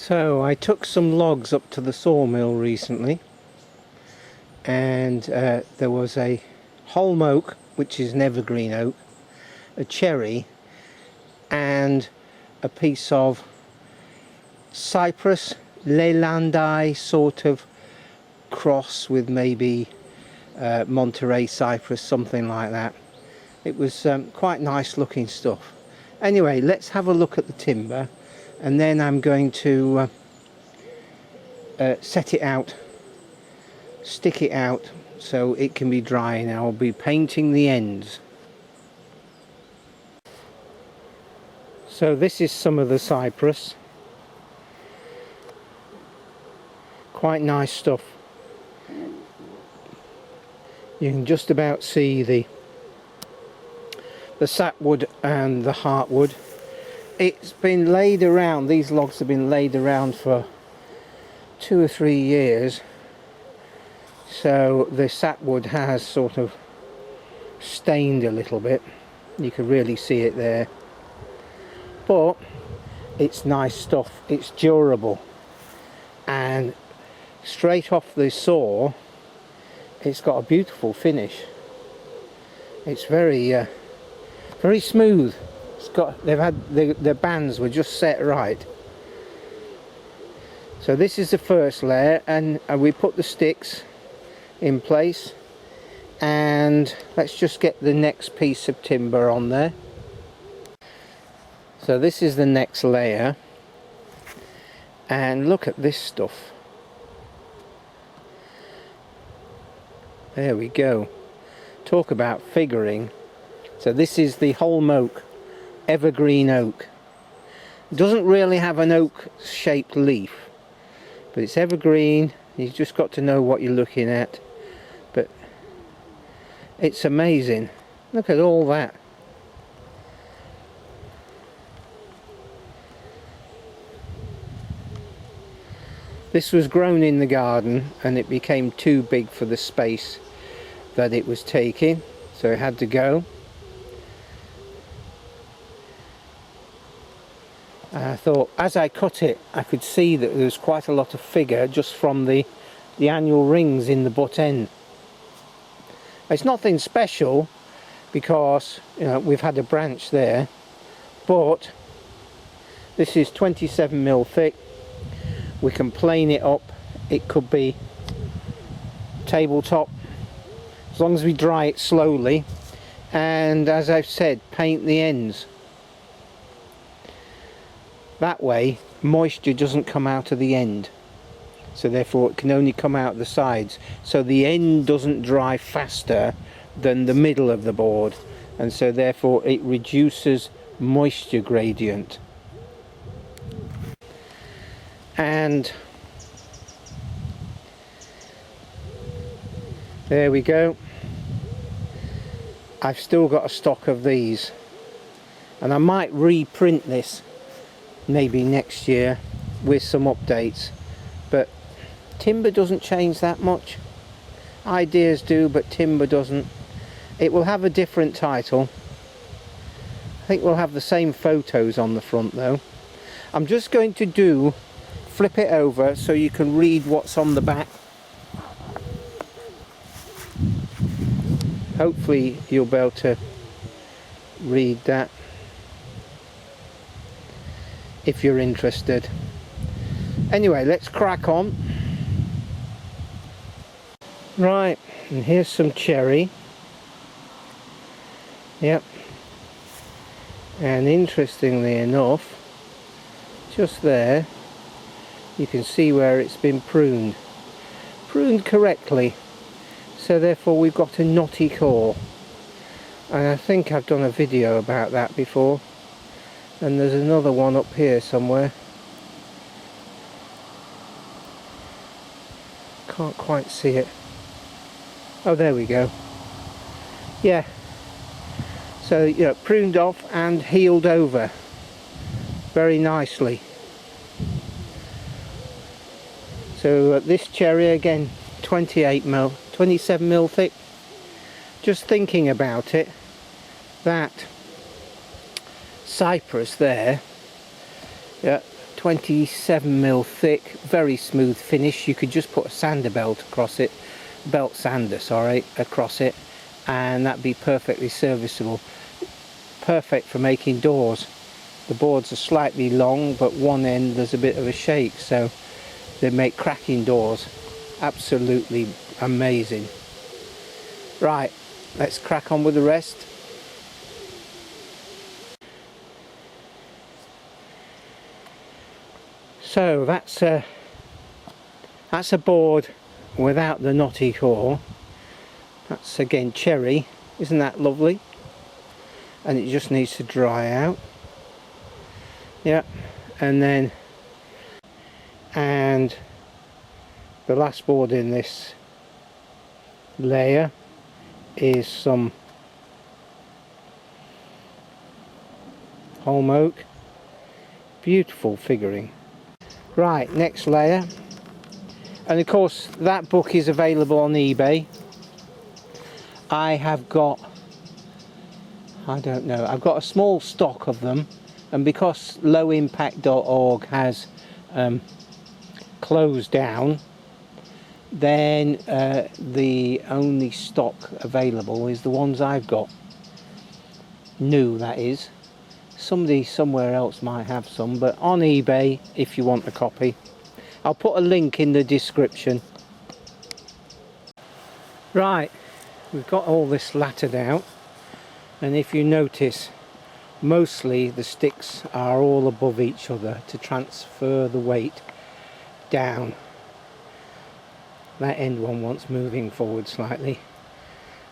So I took some logs up to the sawmill recently, and there was a holm oak, which is an evergreen oak, a cherry, and a piece of cypress Leylandii sort of cross with maybe Monterey cypress, something like that. It was quite nice looking stuff. Anyway, let's have a look at the timber, and then I'm going to set it out, stick it out so it can be dry, and I'll be painting the ends. So this is some of the cypress. Quite nice stuff. You can just about see the sapwood and the heartwood. It's been laid around, these logs have been laid around for 2 or 3 years, so the sapwood has sort of stained a little bit. You can really see it there, but it's nice stuff. It's durable, and straight off the saw it's got a beautiful finish. It's very very smooth. It's got, they've had the bands were just set right. So this is the first layer, and we put the sticks in place, and let's just get the next piece of timber on there. So this is the next layer, and look at this stuff. There we go. Talk about figuring. So this is the holm oak, evergreen oak. It doesn't really have an oak shaped leaf, but it's evergreen. You've just got to know what you're looking at, but it's amazing. Look at all that. This was grown in the garden, and it became too big for the space that it was taking, so it had to go. I thought, as I cut it, I could see that there was quite a lot of figure just from the annual rings in the butt end. It's nothing special, because we've had a branch there, but this is 27mm thick. We can plane it up. It could be tabletop, as long as we dry it slowly, and as I've said, paint the ends. That way moisture doesn't come out of the end, so therefore it can only come out the sides, so the end doesn't dry faster than the middle of the board, and so therefore it reduces moisture gradient. And there we go. I've still got a stock of these, and I might reprint this maybe next year with some updates, but timber doesn't change that much. Ideas do, but timber doesn't. It will have a different title. I think we'll have the same photos on the front though. I'm just going to flip it over so you can read what's on the back. Hopefully you'll be able to read that if you're interested. Anyway, let's crack on. Right, and here's some cherry. Yep. And interestingly enough, just there you can see where it's been pruned correctly, so therefore we've got a knotty core, and I think I've done a video about that before, and there's another one up here somewhere. Can't quite see it. Oh, there we go. Yeah, so pruned off and healed over very nicely. So this cherry again, 27mm thick. Just thinking about it, that cypress there, yeah, 27mm thick, very smooth finish. You could just put a sander belt across it, belt sander, sorry, across it, and that'd be perfectly serviceable. Perfect for making doors. The boards are slightly long, but one end there's a bit of a shake, so they make cracking doors. Absolutely amazing. Right, let's crack on with the rest. So that's a board without the knotty core. That's again cherry. Isn't that lovely? And it just needs to dry out. Yeah, and then the last board in this layer is some holm oak. Beautiful figuring. Right, next layer, and of course that book is available on eBay. I have got, I don't know, I've got a small stock of them, and because lowimpact.org has closed down, then the only stock available is the ones I've got. New, that is. Somebody somewhere else might have some, but on eBay, if you want a copy, I'll put a link in the description. Right, we've got all this lattered out, and if you notice, mostly the sticks are all above each other to transfer the weight down. That end one wants moving forward slightly,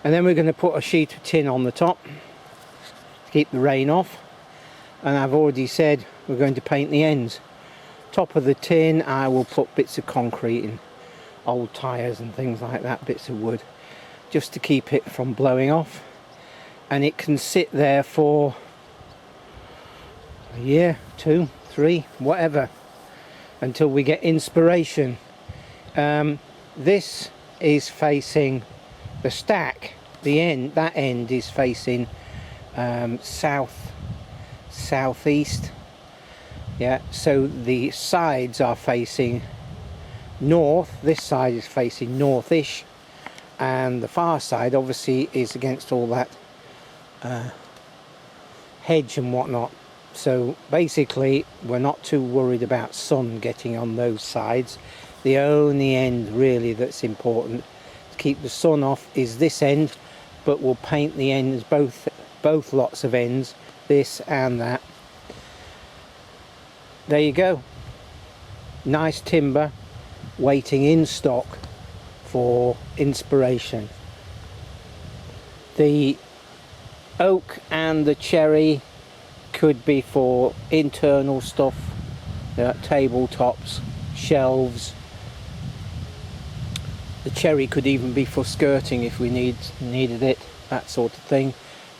and then we're going to put a sheet of tin on the top to keep the rain off. And I've already said we're going to paint the ends. Top of the tin I will put bits of concrete in, old tyres and things like that, bits of wood, just to keep it from blowing off. And it can sit there for a year, 2, 3, whatever, until we get inspiration. This is facing the stack, the end, that end is facing southeast, yeah, so the sides are facing north. This side is facing northish, and the far side obviously is against all that hedge and whatnot. So basically we're not too worried about sun getting on those sides. The only end really that's important to keep the sun off is this end, but we'll paint the ends, both lots of ends, this and that. There you go. Nice timber waiting in stock for inspiration. The oak and the cherry could be for internal stuff, tabletops, shelves. The cherry could even be for skirting if we needed it, that sort of thing.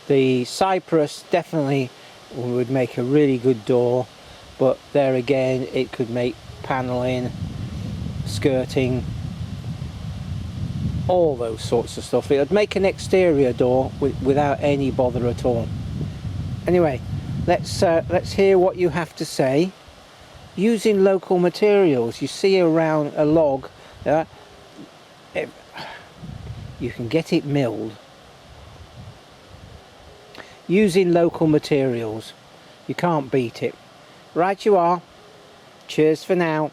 The cypress definitely would make a really good door, but there again it could make paneling, skirting, all those sorts of stuff. It would make an exterior door without any bother at all. Anyway, let's hear what you have to say. Using local materials, you see around a log, you can get it milled. Using local materials, you can't beat it. Right you are. Cheers for now.